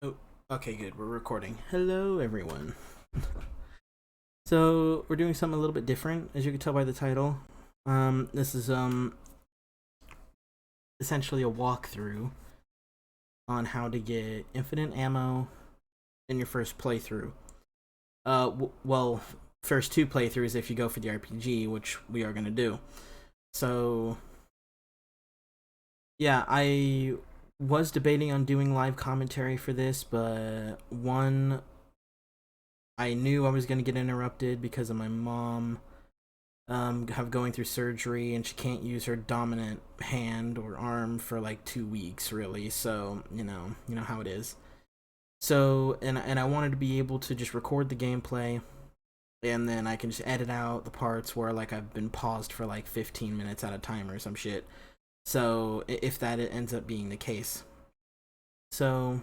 Oh, okay, good. We're recording. Hello, everyone. So we're doing something a little bit different, as you can tell by the title. This is essentially a walkthrough on how to get infinite ammo in your first playthrough. Well, first two playthroughs if you go for the RPG, which we are gonna do. So, yeah, I was debating on doing live commentary for this, but one, I knew I was going to get interrupted because of my mom have going through surgery, and she can't use her dominant hand or arm for like 2 weeks really, so you know how it is. So and I wanted to be able to just record the gameplay, and then I can just edit out the parts where like I've been paused for like 15 minutes at a time or some shit. So if that ends up being the case. So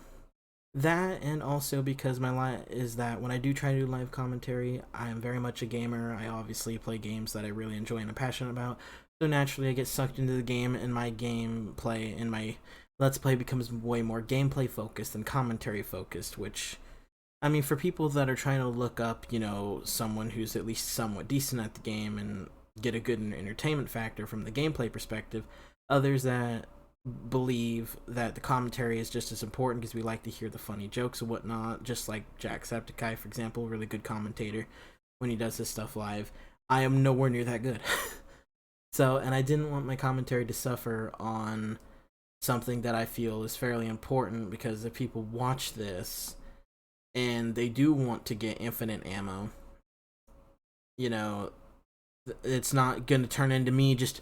that, and also because my lie is that when I do try to do live commentary, I am very much a gamer. I obviously play games that I really enjoy and I'm passionate about. So naturally I get sucked into the game, and my gameplay and my let's play becomes way more gameplay focused than commentary focused, which, I mean, for people that are trying to look up, someone who's at least somewhat decent at the game and get a good entertainment factor from the gameplay perspective, others that believe that the commentary is just as important because we like to hear the funny jokes and whatnot, just like Jacksepticeye, for example, really good commentator when he does his stuff live. I am nowhere near that good. So, and I didn't want my commentary to suffer on something that I feel is fairly important, because if people watch this and they do want to get infinite ammo, it's not going to turn into me just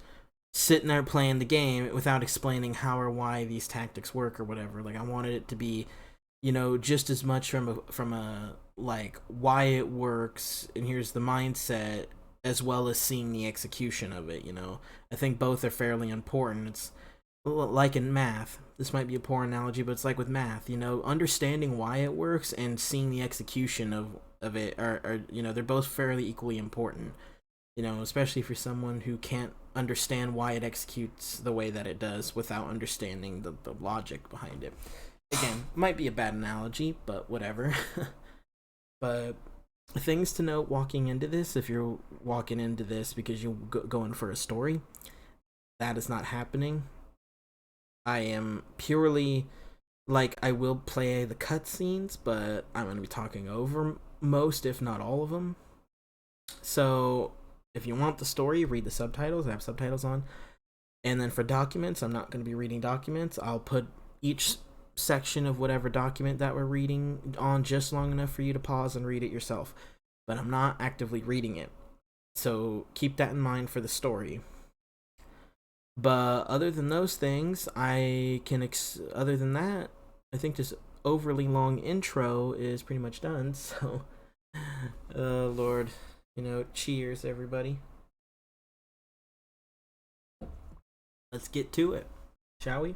sitting there playing the game without explaining how or why these tactics work or whatever. Like, I wanted it to be, just as much from a like why it works and here's the mindset, as well as seeing the execution of it. I think both are fairly important. It's like in math. This might be a poor analogy, but it's like with math. Understanding why it works and seeing the execution of it are they're both fairly equally important. Especially for someone who can't understand why it executes the way that it does without understanding the logic behind it. Again, might be a bad analogy, but whatever. But things to note walking into this: if you're walking into this because you're going for a story, that is not happening. I am purely, like, I will play the cutscenes, but I'm going to be talking over most, if not all of them. So if you want the story, read the subtitles. I have subtitles on. And then for documents, I'm not going to be reading documents. I'll put each section of whatever document that we're reading on just long enough for you to pause and read it yourself. But I'm not actively reading it. So keep that in mind for the story. But other than those things, other than that, I think this overly long intro is pretty much done. So, Lord. Cheers, everybody. Let's get to it, shall we?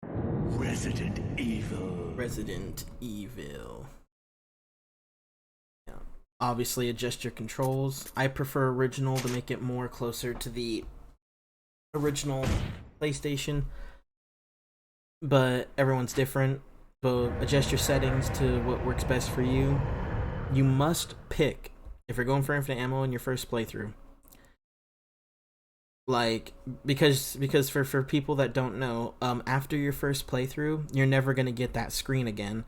Resident Evil. Resident Evil. Yeah. Obviously, adjust your controls. I prefer original to make it more closer to the original PlayStation, but everyone's different. So adjust your settings to what works best for you. You must pick, if you're going for infinite ammo in your first playthrough, like, because for people that don't know, after your first playthrough, you're never going to get that screen again.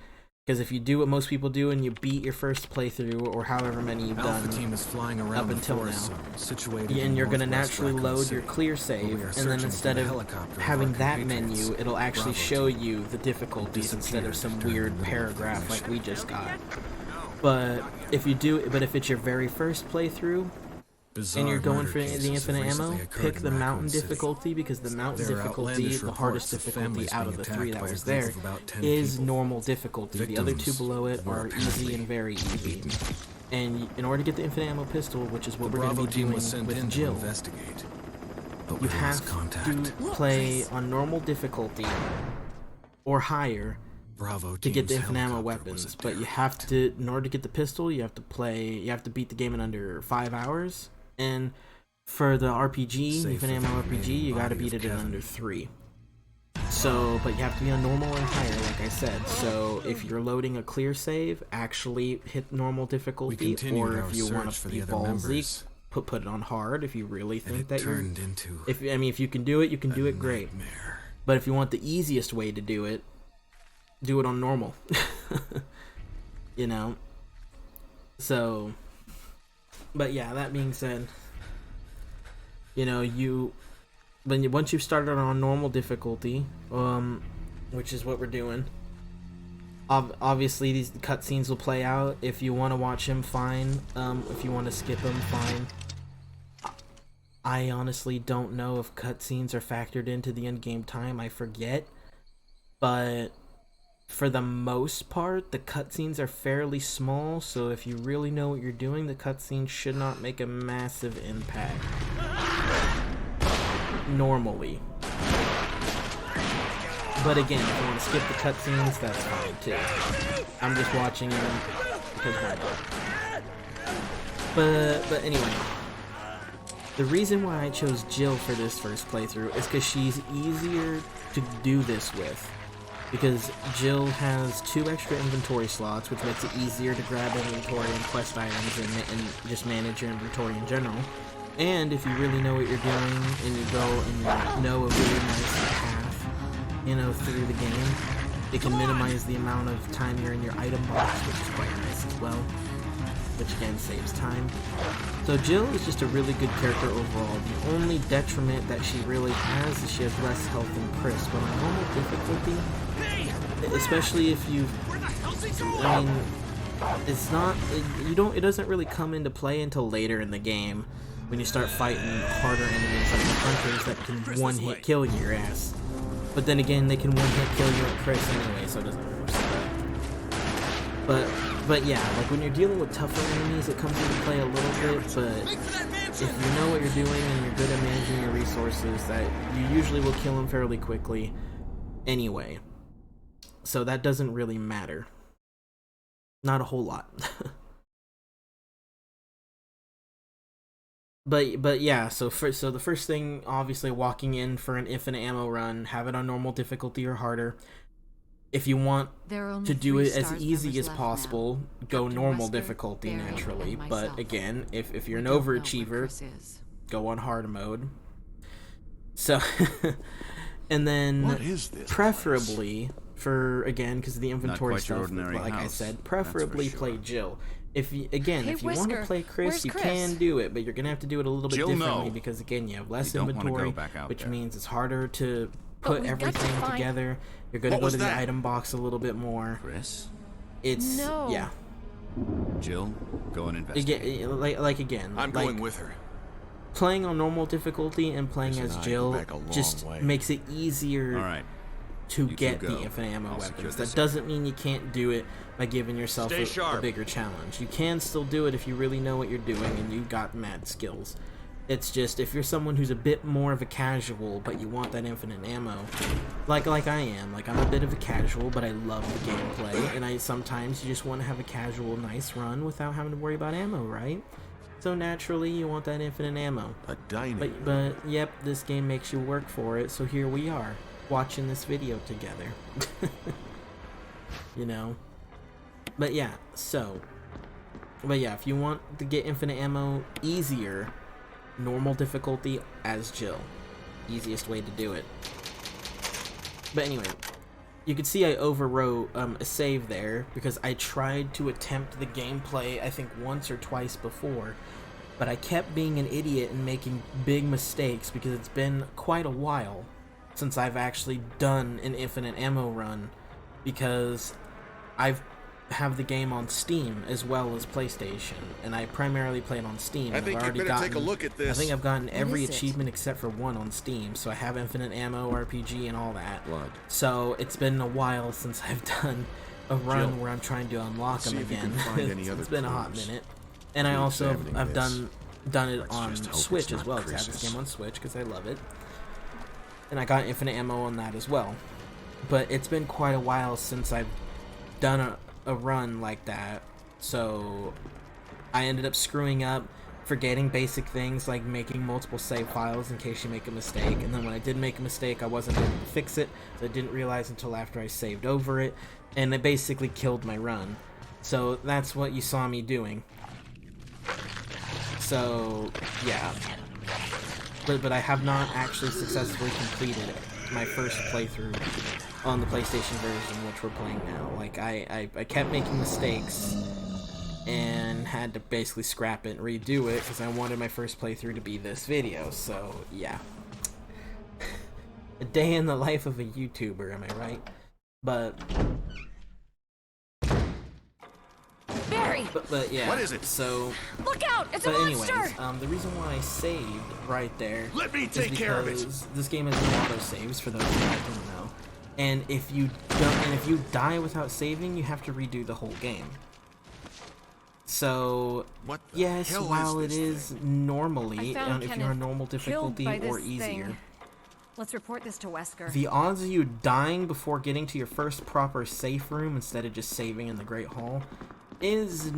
Because if you do what most people do and you beat your first playthrough, or however many you've done team is flying around up until now, situated and you're going to naturally load your clear save, and then instead of having that menu, it'll actually show you the difficulties instead of some weird paragraph like we just got. But if it's your very first playthrough, and you're going for the infinite ammo, pick the mountain difficulty, because the mountain difficulty, the hardest difficulty out of the three that was there, is normal difficulty. The other two below it are easy and very easy. And in order to get the infinite ammo pistol, which is what we're going to be doing with Jill, you have to play on normal difficulty or higher to get the infinite ammo weapons. But you have to, in order to get the pistol, you have to beat the game in under 5 hours. And for the RPG, infinite ammo RPG, you gotta beat it in under 3. So, but you have to be on normal or higher, like I said. So if you're loading a clear save, actually hit normal difficulty, or if you want to be ballsy, put it on hard. If you really think that you're, if you can do it, you can do it. Great. But if you want the easiest way to do it on normal. You know. So, but yeah, that being said, you know, once you've started on normal difficulty, which is what we're doing, obviously these cutscenes will play out. If you want to watch them, fine. If you want to skip them, fine. I honestly don't know if cutscenes are factored into the in-game time. I forget, but for the most part, the cutscenes are fairly small, so if you really know what you're doing, the cutscenes should not make a massive impact. Normally. But again, if you want to skip the cutscenes, that's fine too. I'm just watching them because why not? But anyway, the reason why I chose Jill for this first playthrough is because she's easier to do this with. Because Jill has 2 extra inventory slots, which makes it easier to grab inventory and quest items and just manage your inventory in general. And if you really know what you're doing and you go and you know a really nice path, you know, through the game, it can minimize the amount of time you're in your item box, which is quite nice as well, which again saves time. So Jill is just a really good character overall. The only detriment that she really has is she has less health than Chris, but on normal difficulty, especially if you, I mean, it's not, it doesn't really come into play until later in the game when you start fighting harder enemies like the hunters that can one-hit kill your ass. But then again, they can one-hit kill you at Chris anyway, so it doesn't matter. But yeah, like when you're dealing with tougher enemies, it comes into play a little bit, but if you know what you're doing and you're good at managing your resources, that you usually will kill them fairly quickly anyway. So that doesn't really matter. Not a whole lot. But yeah, so the first thing, obviously walking in for an infinite ammo run, have it on normal difficulty or harder. If you want to do it as easy as possible, go normal difficulty naturally. But again, if you're an overachiever, go on hard mode. So, and then preferably for, again, because the inventory stuff, like I said, preferably play Jill. If you want to play Chris, you can do it, but you're gonna have to do it a little bit differently because again, you have less inventory, which means it's harder to put everything together. You're gonna go to the item box a little bit more. Chris? It's yeah. Jill, go and investigate. Again, I'm going with her. Playing on normal difficulty and playing as Jill just makes it easier to get the infinite ammo weapons. That doesn't mean you can't do it by giving yourself a bigger challenge. You can still do it if you really know what you're doing and you got mad skills. It's just if you're someone who's a bit more of a casual but you want that infinite ammo, like I am, like I'm a bit of a casual but I love the gameplay, and sometimes you just want to have a casual nice run without having to worry about ammo, right? So naturally you want that infinite ammo. But yep, this game makes you work for it, so here we are watching this video together. You know. But yeah, if you want to get infinite ammo easier, normal difficulty as Jill. Easiest way to do it. But anyway, you can see I overwrote a save there because I tried to attempt the gameplay I think once or twice before, but I kept being an idiot and making big mistakes because it's been quite a while since I've actually done an infinite ammo run, because I have the game on Steam as well as PlayStation, and I primarily play it on Steam. I think you better take a look at this. I think I've gotten every achievement except for one on Steam, so I have infinite ammo, RPG, and all that. So it's been a while since I've done a run where I'm trying to unlock them again. It's been a hot minute. And I also I've done it on Switch as well, because I have this game on Switch because I love it. And I got infinite ammo on that as well. But it's been quite a while since I've done a run like that, so I ended up screwing up forgetting basic things like making multiple save files in case you make a mistake, and then when I did make a mistake I wasn't able to fix it, so I didn't realize until after I saved over it, and it basically killed my run. So that's what you saw me doing. So yeah, but I have not actually successfully completed my first playthrough on the PlayStation version, which we're playing now. Like I kept making mistakes and had to basically scrap it and redo it because I wanted my first playthrough to be this video. So yeah, a day in the life of a YouTuber, am I right? But Barry! But yeah, what is it? So look out! It's a monster! Anyways, the reason why I saved right there Let me is take care of it. because this game has no auto saves for those that don't know, and if you die without saving, you have to redo the whole game. So yes, while it is normally if you're on normal difficulty or easier, let's report this to Wesker. the odds of you dying before getting to your first proper safe room instead of just saving in the Great Hall is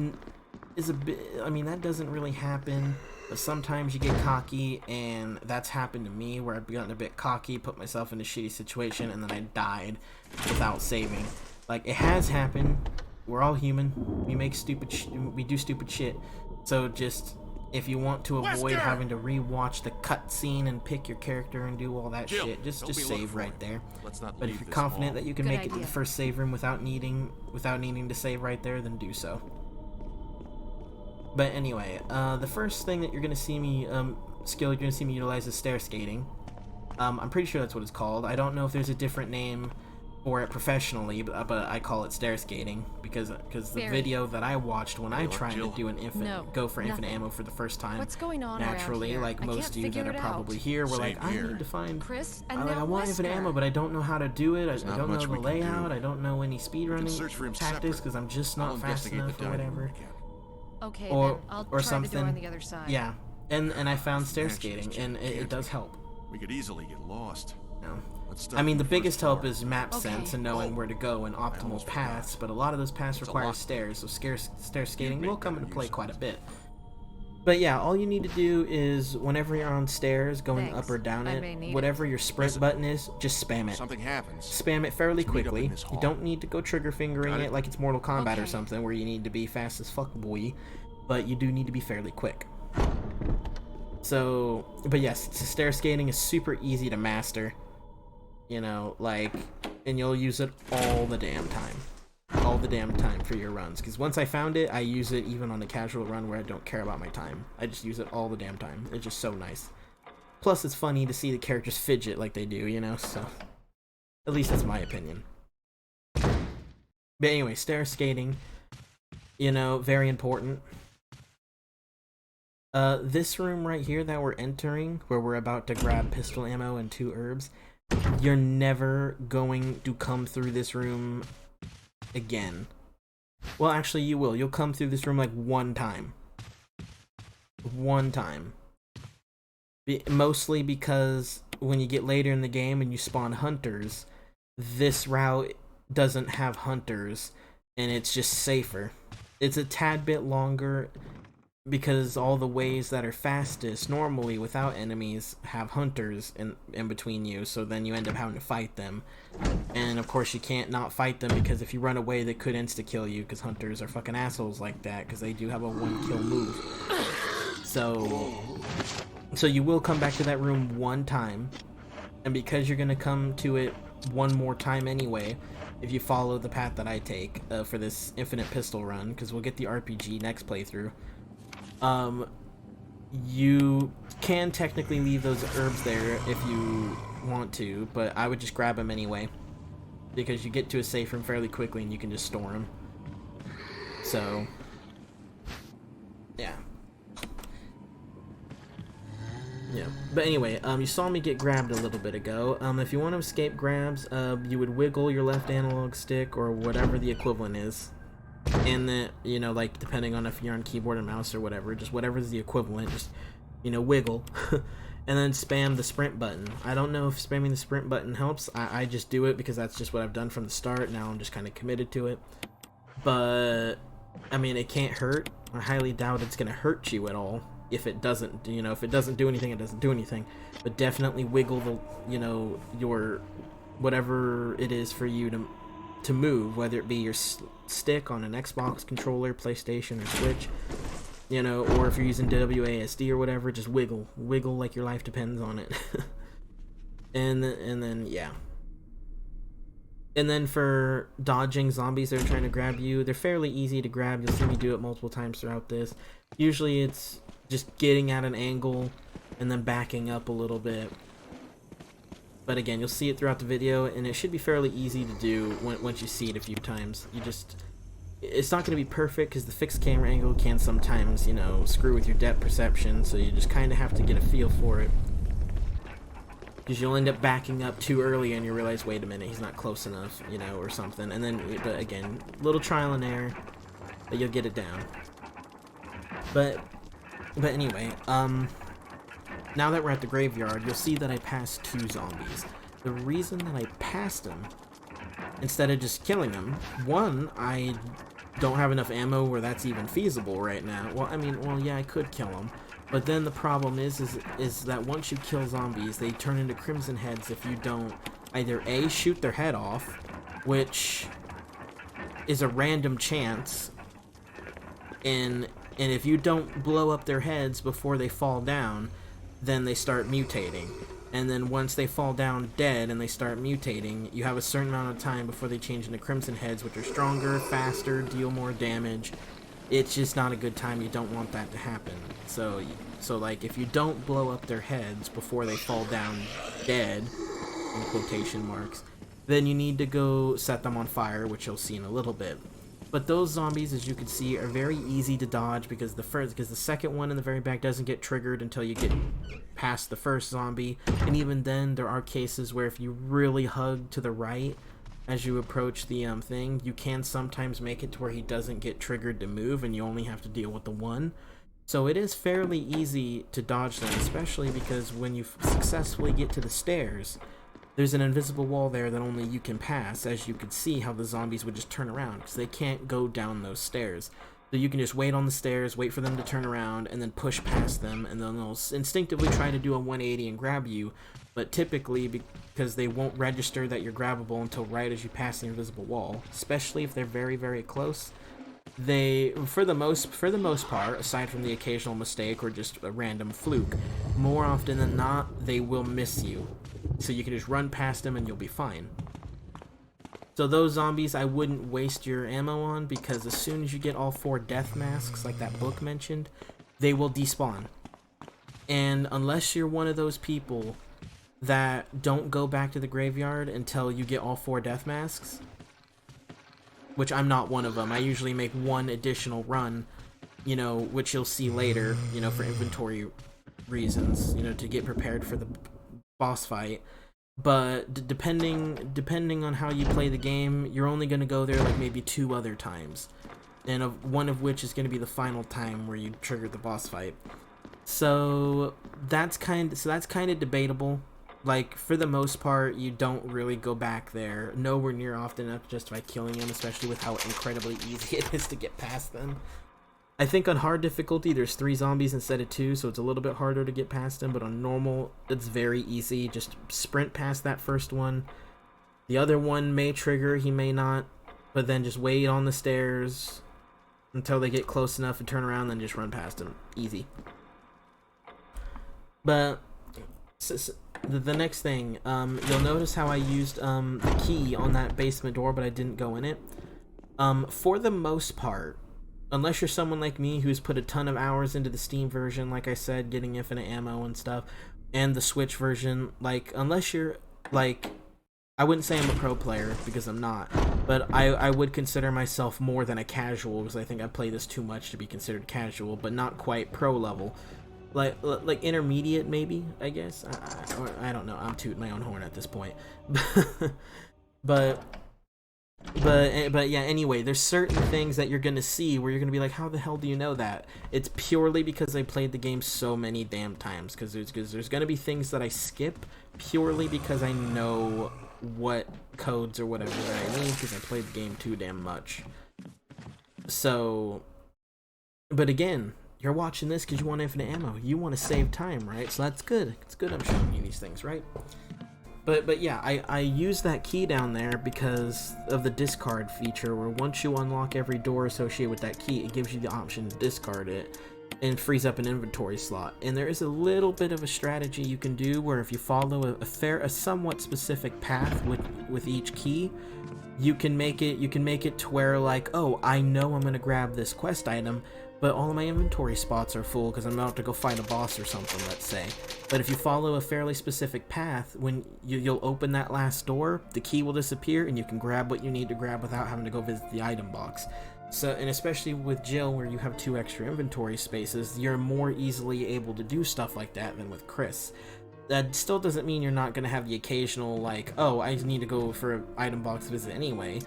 a bit. I mean, that doesn't really happen, but sometimes you get cocky, and that's happened to me where I've gotten a bit cocky, put myself in a shitty situation, and then I died without saving. Like, it has happened. We're all human. We make we do stupid shit. So just, if you want to avoid having to rewatch the cutscene and pick your character and do all that shit, just save right there. But if you're confident that you can make it to the first save room without needing to save right there, then do so. But anyway, the first thing that you're gonna see me you're gonna see me utilize is stair skating. I'm pretty sure that's what it's called. I don't know if there's a different name for it professionally, but I call it stair skating because the video that I watched when I tried to do an infinite ammo for the first time, what's going on naturally, like most of you that are probably here, were like, I need to find Chris, I want infinite ammo, but I don't know how to do it. I don't know the layout. I don't know any speedrunning tactics because I'm just not fast enough or whatever. Okay, then I'll try something. the door on the other side. Yeah, and I found stair skating, and it does help. We could easily get lost. No. I mean, the biggest help is map sense and knowing where to go and optimal paths, but a lot of those paths require stairs, so stair skating will come into play quite a bit. But yeah, all you need to do is, whenever you're on stairs, going up or down it, whatever your sprint button is, just spam it. Something happens. Spam it fairly quickly. You don't need to go trigger fingering it like it's Mortal Kombat or something, where you need to be fast as fuck, boy. But you do need to be fairly quick. So, but yes, stair skating is super easy to master. You know, like, and you'll use it all the damn time. All the damn time for your runs. Because once I found it, I use it even on a casual run where I don't care about my time. I just use it all the damn time. It's just so nice. Plus, it's funny to see the characters fidget like they do, you know, so. At least that's my opinion. But anyway, stair skating, you know, very important. This room right here that we're entering, where we're about to grab pistol ammo and 2 herbs, you're never going to come through this room again. Well, actually, you will. You'll come through this room like one time. One time. Mostly because when you get later in the game and you spawn hunters, this route doesn't have hunters, and it's just safer. It's a tad bit longer because all the ways that are fastest normally without enemies have hunters in between you, so then you end up having to fight them. And of course you can't not fight them, because if you run away they could insta-kill you, because hunters are fucking assholes like that, because they do have a 1-kill move. So you will come back to that room one time, and because you're gonna come to it one more time anyway, if you follow the path that I take for this infinite pistol run, because we'll get the RPG next playthrough, you can technically leave those herbs there if you want to, but I would just grab them anyway, because you get to a safe room fairly quickly and you can just store them. So, yeah. Yeah, but anyway, you saw me get grabbed a little bit ago. If you want to escape grabs, you would wiggle your left analog stick, or whatever the equivalent is. And then, you know, like, depending on if you're on keyboard and mouse or whatever, just whatever's the equivalent, just, you know, wiggle. And then spam the sprint button. I don't know if spamming the sprint button helps. I just do it because that's just what I've done from the start. Now I'm just kind of committed to it. But, I mean, it can't hurt. I highly doubt it's going to hurt you at all. if it doesn't, if it doesn't do anything, it doesn't do anything. But definitely wiggle the, your whatever it is for you to move, whether it be your stick on an Xbox controller, PlayStation, or Switch, or if you're using WASD or whatever, just wiggle like your life depends on it. and then yeah. And then for dodging zombies that are trying to grab you, they're fairly easy to grab. You'll see me do it multiple times throughout this. Usually it's just getting at an angle and then backing up a little bit. But again, you'll see it throughout the video, and it should be fairly easy to do once you see it a few times. It's not going to be perfect because the fixed camera angle can sometimes, screw with your depth perception, so you just kind of have to get a feel for it. Because you'll end up backing up too early and you realize, wait a minute, he's not close enough, or something. And then, but again, little trial and error, but you'll get it down. But anyway, now that we're at the graveyard, you'll see that I passed 2 zombies. The reason that I passed them, instead of just killing them, one, I don't have enough ammo where that's even feasible right now. Well, yeah, I could kill them. But then the problem is that once you kill zombies, they turn into Crimson Heads if you don't either A, shoot their head off, which is a random chance, and if you don't blow up their heads before they fall down, then they start mutating. And then once they fall down dead and they start mutating, you have a certain amount of time before they change into Crimson Heads, which are stronger, faster, deal more damage. It's just not a good time. You don't want that to happen. So like, if you don't blow up their heads before they fall down dead, in quotation marks, then you need to go set them on fire, which you'll see in a little bit. But those zombies, as you can see, are very easy to dodge because the second one in the very back doesn't get triggered until you get past the first zombie. And even then, there are cases where if you really hug to the right as you approach the thing, you can sometimes make it to where he doesn't get triggered to move, and you only have to deal with the one. So it is fairly easy to dodge them, especially because when you successfully get to the stairs, there's an invisible wall there that only you can pass, as you could see how the zombies would just turn around, because they can't go down those stairs. So you can just wait on the stairs, wait for them to turn around, and then push past them, and then they'll instinctively try to do a 180 and grab you, but typically, because they won't register that you're grabbable until right as you pass the invisible wall, especially if they're very, very close, they, for the most part, aside from the occasional mistake or just a random fluke, more often than not, they will miss you. So you can just run past them and you'll be fine. So those zombies I wouldn't waste your ammo on, because as soon as you get all 4 death masks, like that book mentioned, they will despawn. And unless you're one of those people that don't go back to the graveyard until you get all 4 death masks, which I'm not one of them. I usually make one additional run, which you'll see later, for inventory reasons, to get prepared for the boss fight. But depending on how you play the game, you're only going to go there like maybe 2 other times, and one of which is going to be the final time where you trigger the boss fight. So that's kind of debatable. Like, for the most part, you don't really go back there nowhere near often enough to justify killing them, especially with how incredibly easy it is to get past them. I think on hard difficulty, there's 3 zombies instead of 2, so it's a little bit harder to get past them, but on normal, it's very easy. Just sprint past that first one. The other one may trigger, he may not, but then just wait on the stairs until they get close enough and turn around, then just run past them. Easy. But the next thing, you'll notice how I used the key on that basement door, but I didn't go in it. For the most part, unless you're someone like me who's put a ton of hours into the Steam version, like I said, getting infinite ammo and stuff, and the Switch version, like, unless you're, like, I wouldn't say I'm a pro player, because I'm not, but I would consider myself more than a casual, because I think I play this too much to be considered casual, but not quite pro level. Like intermediate, maybe, I guess. I don't know. I'm tooting my own horn at this point. But yeah, anyway, there's certain things that you're going to see where you're going to be like, how the hell do you know that? It's purely because I played the game so many damn times, because there's going to be things that I skip purely because I know what codes or whatever that I need, because I played the game too damn much. So, but again, you're watching this because you want infinite ammo. You want to save time, right? So that's good. It's good I'm showing you these things, right? But yeah, I use that key down there because of the discard feature, where once you unlock every door associated with that key, it gives you the option to discard it and frees up an inventory slot. And there is a little bit of a strategy you can do where if you follow a somewhat specific path with each key, you can make it to where, like, oh, I know I'm gonna grab this quest item, but all of my inventory spots are full because I'm about to go fight a boss or something, let's say. But if you follow a fairly specific path, when you'll open that last door, the key will disappear and you can grab what you need to grab without having to go visit the item box. So, and especially with Jill, where you have 2 extra inventory spaces, you're more easily able to do stuff like that than with Chris. That still doesn't mean you're not going to have the occasional, like, oh, I need to go for an item box visit anyway.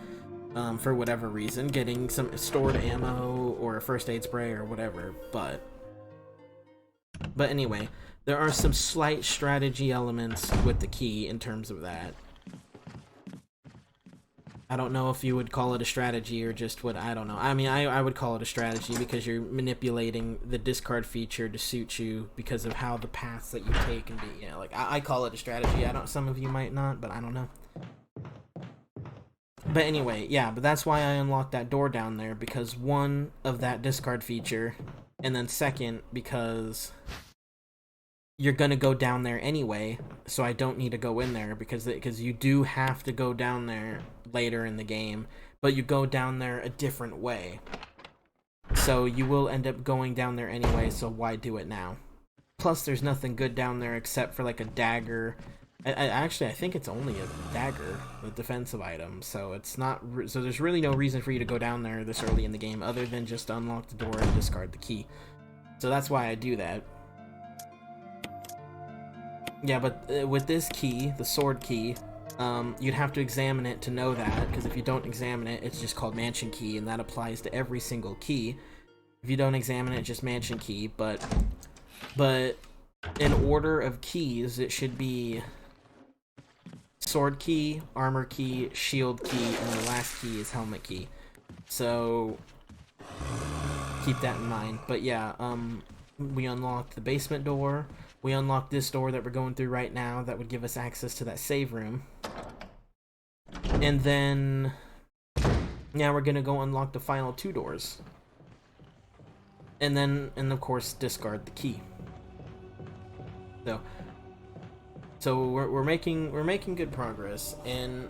For whatever reason, getting some stored ammo or a first aid spray or whatever, but anyway, there are some slight strategy elements with the key in terms of that. I don't know if you would call it a strategy or just what, I don't know. I mean, I would call it a strategy because you're manipulating the discard feature to suit you because of how the paths that you take and be, like, I call it a strategy. Some of you might not, but I don't know. But anyway, yeah, but that's why I unlocked that door down there, because one, of that discard feature, and then second, because you're gonna go down there anyway, so I don't need to go in there, because you do have to go down there later in the game, but you go down there a different way. So you will end up going down there anyway, so why do it now? Plus, there's nothing good down there except for, like, a dagger. Actually, I think it's only a dagger, a defensive item, so it's not. So there's really no reason for you to go down there this early in the game, other than just to unlock the door and discard the key. So that's why I do that. Yeah, but with this key, the sword key, you'd have to examine it to know that, because if you don't examine it, it's just called mansion key, and that applies to every single key. If you don't examine it, just mansion key. But in order of keys, it should be sword key, armor key, shield key, and the last key is helmet key. So keep that in mind. But yeah, we unlocked the basement door. We unlocked this door that we're going through right now that would give us access to that save room. And then now we're gonna go unlock the final 2 doors. And of course discard the key. So we're making good progress. And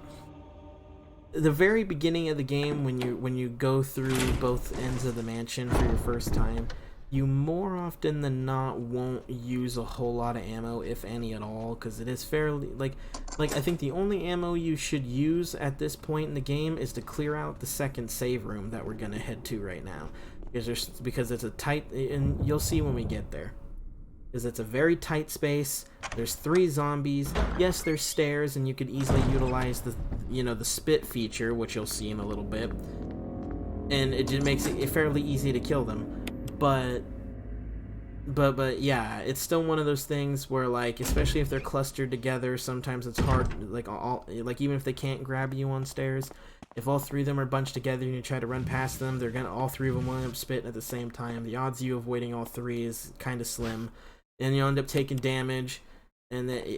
the very beginning of the game, when you go through both ends of the mansion for your first time, you more often than not won't use a whole lot of ammo, if any at all, because it is fairly like I think the only ammo you should use at this point in the game is to clear out the second save room that we're gonna head to right now, because it's a tight, and you'll see when we get there. Because it's a very tight space. There's 3 zombies. Yes, there's stairs, and you could easily utilize the spit feature, which you'll see in a little bit. And it just makes it fairly easy to kill them. But yeah, it's still one of those things where, like, especially if they're clustered together, sometimes it's hard. Like even if they can't grab you on stairs, if all 3 of them are bunched together and you try to run past them, all 3 of them will end up spitting at the same time. The odds of you avoiding all 3 is kind of slim. And you'll end up taking damage, and then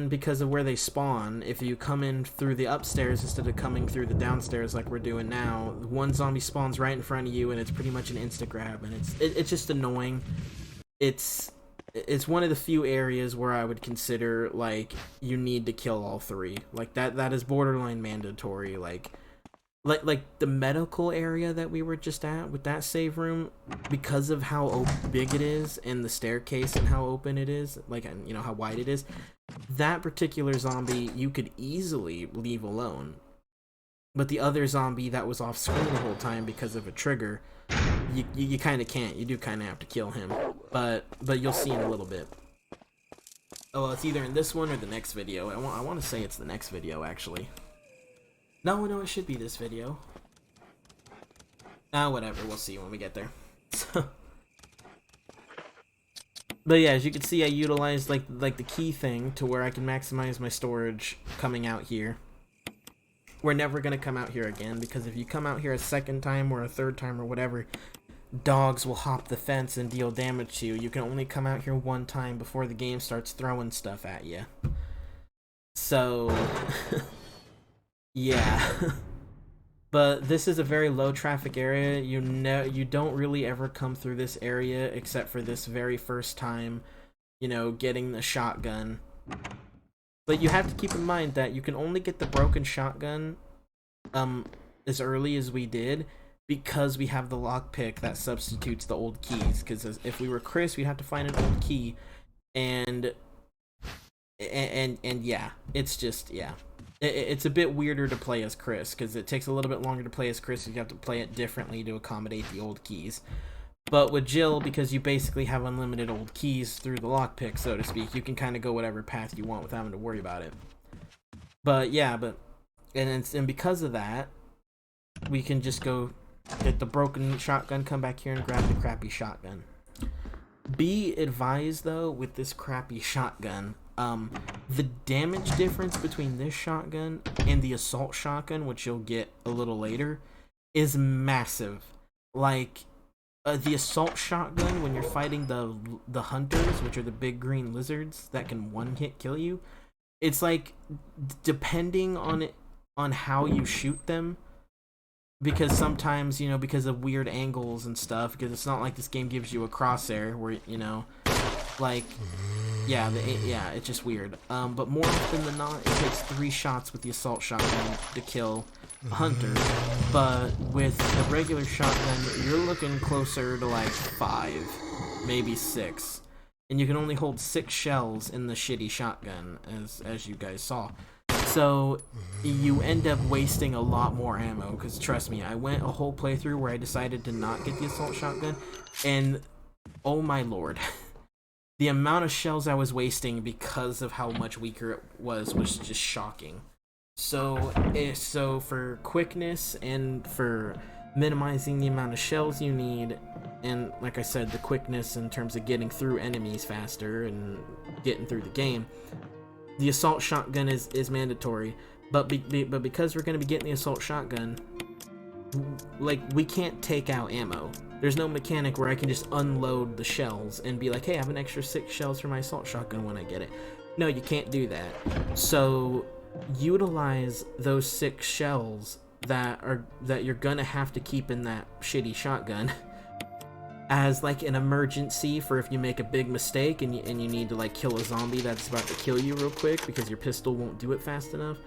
because of where they spawn, if you come in through the upstairs instead of coming through the downstairs like we're doing now, one zombie spawns right in front of you, and it's pretty much an insta grab, and it's just annoying. It's one of the few areas where I would consider, like, you need to kill all 3. Like, that is borderline mandatory. Like the medical area that we were just at with that save room, because of how big it is and the staircase and how open it is, like, how wide it is, that particular zombie you could easily leave alone. But the other zombie that was off screen the whole time because of a trigger, you kind of can't. You do kind of have to kill him. But you'll see in a little bit. Oh, well, it's either in this one or the next video. I want to say it's the next video, actually. No, it should be this video. Whatever, we'll see when we get there. But yeah, as you can see, I utilized like the key thing to where I can maximize my storage coming out here. we're never gonna come out here again, because if you come out here a second time or a third time or whatever, dogs will hop the fence and deal damage to you. You can only come out here one time before the game starts throwing stuff at you. So, yeah. But this is a very low traffic area. You don't really ever come through this area except for this very first time, you know, getting the shotgun. But you have to keep in mind that you can only get the broken shotgun as early as we did, because we have the lockpick that substitutes the old keys. Because if we were Chris, we'd have to find an old key, and yeah, it's just, yeah. It's a bit weirder to play as Chris, because it takes a little bit longer to play as Chris. You have to play it differently to accommodate the old keys. But with Jill, because you basically have unlimited old keys through the lockpick, so to speak, you can kind of go whatever path you want without having to worry about it. But yeah, and because of that, we can just go get the broken shotgun, come back here and grab the crappy shotgun. Be advised though, with this crappy shotgun, the damage difference between this shotgun and the assault shotgun, which you'll get a little later, is massive. Like, the assault shotgun, when you're fighting the hunters, which are the big green lizards that can one-hit kill you, it's like, depending on how you shoot them, because sometimes, you know, because of weird angles and stuff, because it's not like this game gives you a crosshair where, you know, like, yeah, it's just weird. But more often than not, it takes 3 shots with the assault shotgun to kill a hunter, but with the regular shotgun, you're looking closer to like 5, maybe 6, and you can only hold 6 shells in the shitty shotgun, as you guys saw. So you end up wasting a lot more ammo, because trust me, I went a whole playthrough where I decided to not get the assault shotgun, and oh my lord, the amount of shells I was wasting because of how much weaker it was just shocking. So for quickness and for minimizing the amount of shells you need, and like I said, the quickness in terms of getting through enemies faster and getting through the game, the assault shotgun is mandatory. But because we're going to be getting the assault shotgun, like, we can't take out ammo. There's no mechanic where I can just unload the shells and be like, hey, I have an extra 6 shells for my assault shotgun when I get it. No, you can't do that. So utilize those 6 shells that you're gonna have to keep in that shitty shotgun as like an emergency for if you make a big mistake and you need to like kill a zombie that's about to kill you real quick because your pistol won't do it fast enough.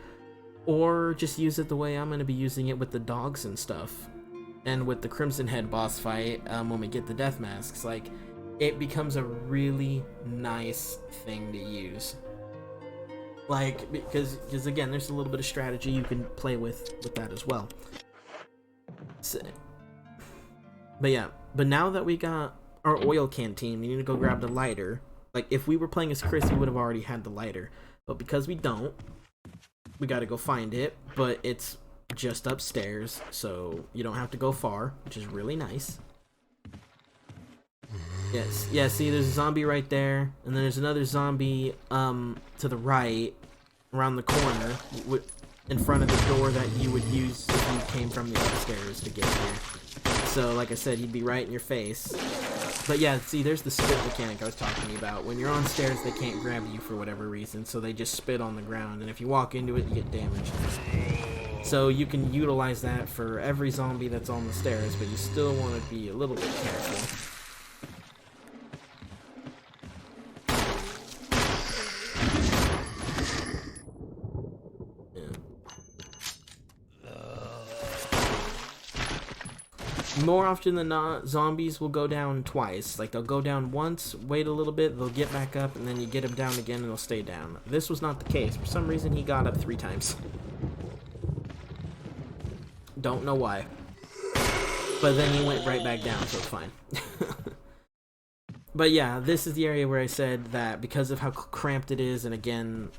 Or just use it the way I'm gonna be using it with the dogs and stuff, and with the Crimson Head boss fight, when we get the death masks. Like, it becomes a really nice thing to use. Like, because again, there's a little bit of strategy you can play with that as well. So, but yeah, but now that we got our oil canteen, we need to go grab the lighter. Like, if we were playing as Chris, we would have already had the lighter. But because we don't, we gotta go find it. But it's just upstairs, so you don't have to go far, which is really nice. Yes, yeah, see, there's a zombie right there, and then there's another zombie to the right, around the corner, in front of the door that you would use if you came from the upstairs to get here. So, like I said, he'd be right in your face. But yeah, see, there's the spit mechanic I was talking to you about. When you're on stairs, they can't grab you for whatever reason, so they just spit on the ground, and if you walk into it, you get damaged. So you can utilize that for every zombie that's on the stairs, but you still want to be a little bit careful. More often than not, zombies will go down twice. Like, they'll go down once, wait a little bit, they'll get back up, and then you get them down again and they'll stay down. This was not the case. For some reason, he got up 3 times. Don't know why. But then he went right back down, so it's fine. But yeah, this is the area where I said that because of how cramped it is, and again,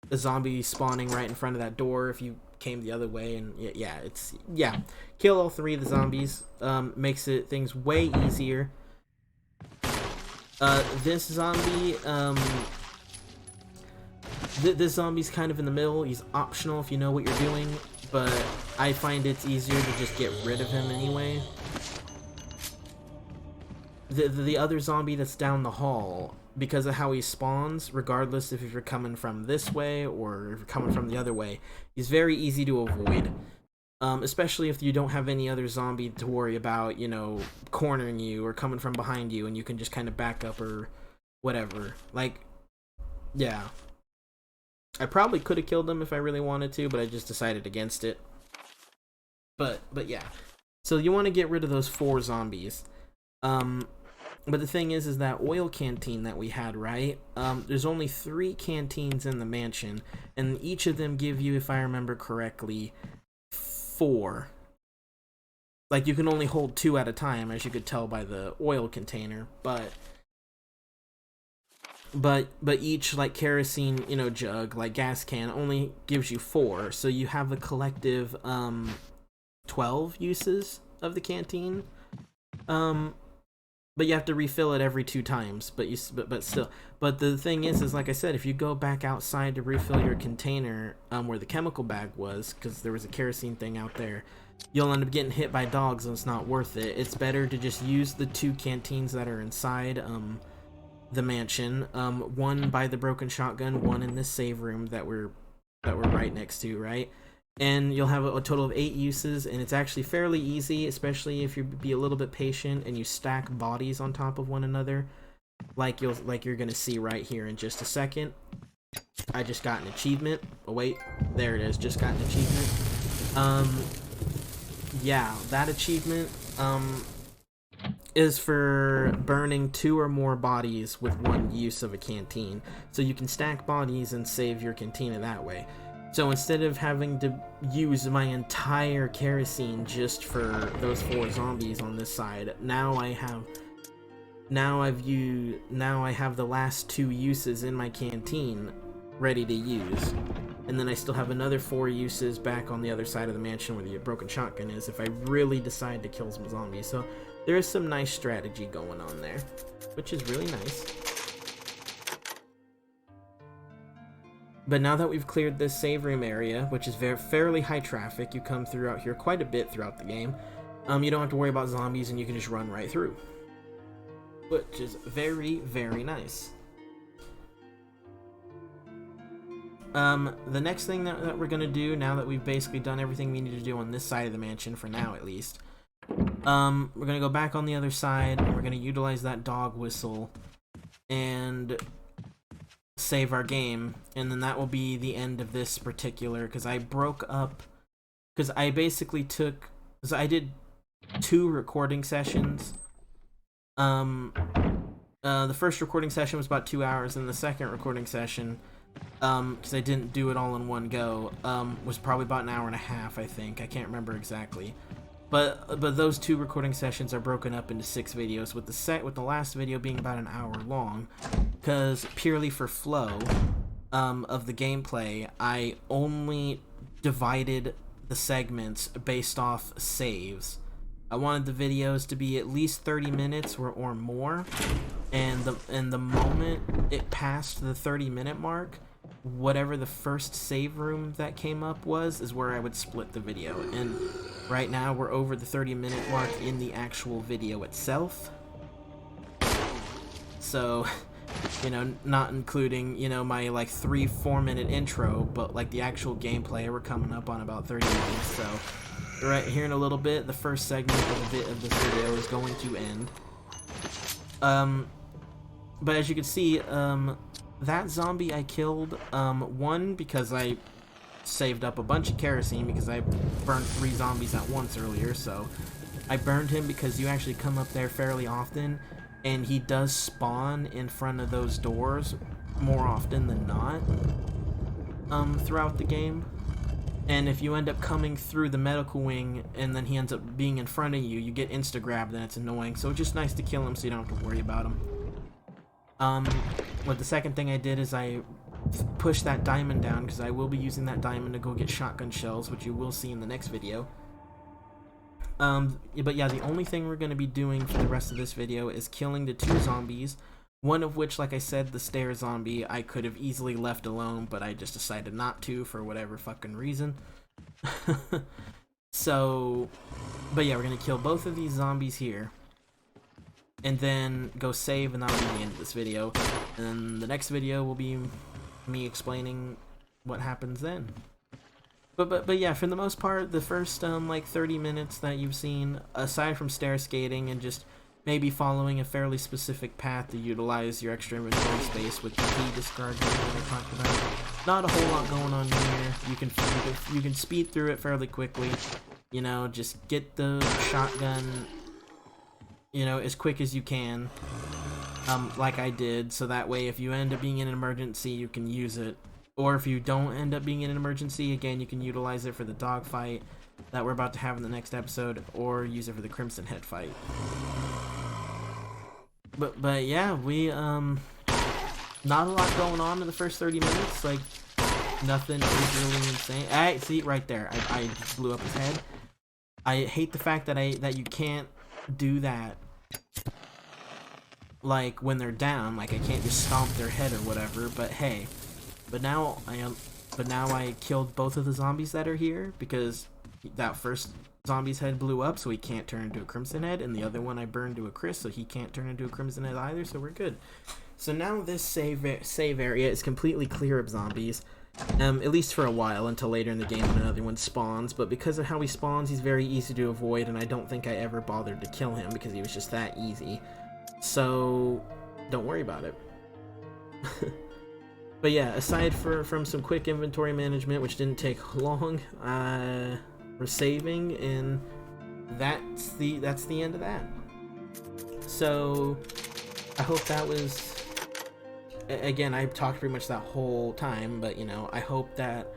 a zombie spawning right in front of that door if you came the other way, and yeah, kill all 3 of the zombies, makes things way easier. This zombie, this zombie's kind of in the middle. He's optional if you know what you're doing, but I find it's easier to just get rid of him anyway. The other zombie that's down the hall, because of how he spawns, regardless if you're coming from this way or if you're coming from the other way, he's very easy to avoid. Especially if you don't have any other zombie to worry about, you know, cornering you or coming from behind you, and you can just kind of back up or whatever. Like, yeah. I probably could have killed him if I really wanted to, but I just decided against it. But yeah. So you want to get rid of those 4 zombies. But the thing is that oil canteen that we had, right? There's only 3 canteens in the mansion, and each of them give you, if I remember correctly, 4. Like, you can only hold 2 at a time, as you could tell by the oil container, but each, like, kerosene, you know, jug, like gas can, only gives you 4, so you have a collective 12 uses of the canteen. But you have to refill it every 2 times, but still. But the thing is like I said, if you go back outside to refill your container, where the chemical bag was, because there was a kerosene thing out there, you'll end up getting hit by dogs, and it's not worth it. It's better to just use the 2 canteens that are inside the mansion. One by the broken shotgun, one in this save room that we're right next to, right? And you'll have a total of 8 uses, and it's actually fairly easy, especially if you be a little bit patient and you stack bodies on top of one another, like you're gonna see right here in just a second. I just got an achievement. Oh wait, there it is. Just got an achievement. Yeah, that achievement is for burning 2 or more bodies with 1 use of a canteen. So you can stack bodies and save your cantina that way. So instead of having to use my entire kerosene just for those 4 zombies on this side, now I have the last 2 uses in my canteen ready to use. And then I still have another 4 uses back on the other side of the mansion where the broken shotgun is if I really decide to kill some zombies. So there is some nice strategy going on there, which is really nice. But now that we've cleared this save room area, which is fairly high traffic, you come throughout here quite a bit throughout the game, you don't have to worry about zombies and you can just run right through. Which is very, very nice. The next thing that we're going to do, now that we've basically done everything we need to do on this side of the mansion, for now at least, we're going to go back on the other side, and we're going to utilize that dog whistle, and save our game, and then that will be the end of this particular, because I broke up, because I basically I did 2 recording sessions. The first recording session was about 2 hours, and the second recording session, because I didn't do it all in one go, was probably about 1.5 hours, I think. I can't remember exactly. But those 2 recording sessions are broken up into 6 videos, with the last video being about 1 hour long, because purely for flow of the gameplay, I only divided the segments based off saves. I wanted the videos to be at least 30 minutes or more, and the moment it passed the 30-minute mark, whatever the first save room that came up is where I would split the video. And right now we're over the 30-minute mark in the actual video itself. So, you know, not including, you know, my like 3-4 minute intro, but like the actual gameplay, we're coming up on about 30 minutes. So right here in a little bit, the first segment of this video is going to end. But as you can see, that zombie I killed, one, because I saved up a bunch of kerosene because I burned 3 zombies at once earlier, so I burned him because you actually come up there fairly often, and he does spawn in front of those doors more often than not throughout the game. And if you end up coming through the medical wing and then he ends up being in front of you, you get insta-grabbed, and it's annoying. So it's just nice to kill him so you don't have to worry about him. But the second thing I did is I pushed that diamond down, because I will be using that diamond to go get shotgun shells, which you will see in the next video. But yeah, the only thing we're going to be doing for the rest of this video is killing the 2 zombies, one of which, like I said, the stair zombie, I could have easily left alone, but I just decided not to for whatever fucking reason. So, but yeah, we're gonna kill both of these zombies here, and then go save, and that'll be the end of this video. And then the next video will be me explaining what happens then. But yeah, for the most part, the first like 30 minutes that you've seen, aside from stair skating and just maybe following a fairly specific path to utilize your extra inventory space with the key discard that I talked about, not a whole lot going on here. You can speed through it fairly quickly. You know, just get the shotgun, you know, as quick as you can, like I did, so that way if you end up being in an emergency, you can use it. Or if you don't end up being in an emergency, again, you can utilize it for the dogfight that we're about to have in the next episode, or use it for the Crimson Head fight. But yeah, we not a lot going on in the first 30 minutes, like nothing really insane. See right there, I blew up his head. I hate the fact that you can't do that, like when they're down. Like I can't just stomp their head or whatever. But hey, but now I killed both of the zombies that are here, because that first zombie's head blew up, so he can't turn into a Crimson Head, and the other one I burned to a Chris, so he can't turn into a Crimson Head either. So we're good. So now this save area is completely clear of zombies. At least for a while, until later in the game when another one spawns. But because of how he spawns, he's very easy to avoid, and I don't think I ever bothered to kill him because he was just that easy. So don't worry about it. But yeah, aside from some quick inventory management, which didn't take long, we're saving, and that's the end of that. So I hope that was, again, I talked pretty much that whole time, but you know, I hope that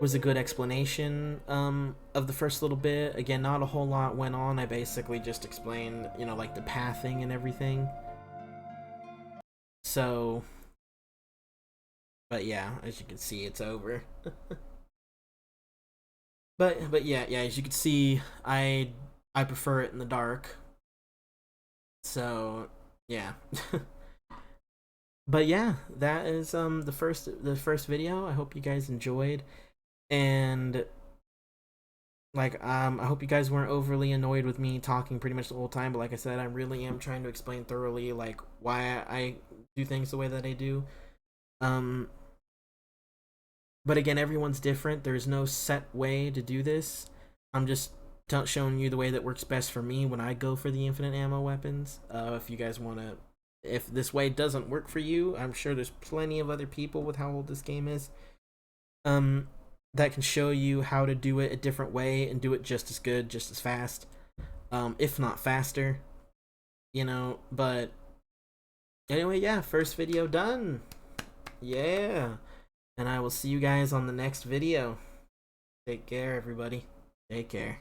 was a good explanation of the first little bit. Again, not a whole lot went on. I basically just explained, you know, like the pathing and everything. So, but yeah, as you can see, it's over. but yeah, as you can see, I prefer it in the dark. So yeah. But yeah, that is the first video. I hope you guys enjoyed, and like I hope you guys weren't overly annoyed with me talking pretty much the whole time. But like I said, I really am trying to explain thoroughly like why I do things the way that I do. But again, everyone's different. There's no set way to do this. I'm just showing you the way that works best for me when I go for the infinite ammo weapons. If you guys want to, if this way doesn't work for you, I'm sure there's plenty of other people with how old this game is, that can show you how to do it a different way and do it just as good, just as fast, if not faster, you know. But anyway, yeah, first video done. Yeah, and I will see you guys on the next video. Take care, everybody. Take care.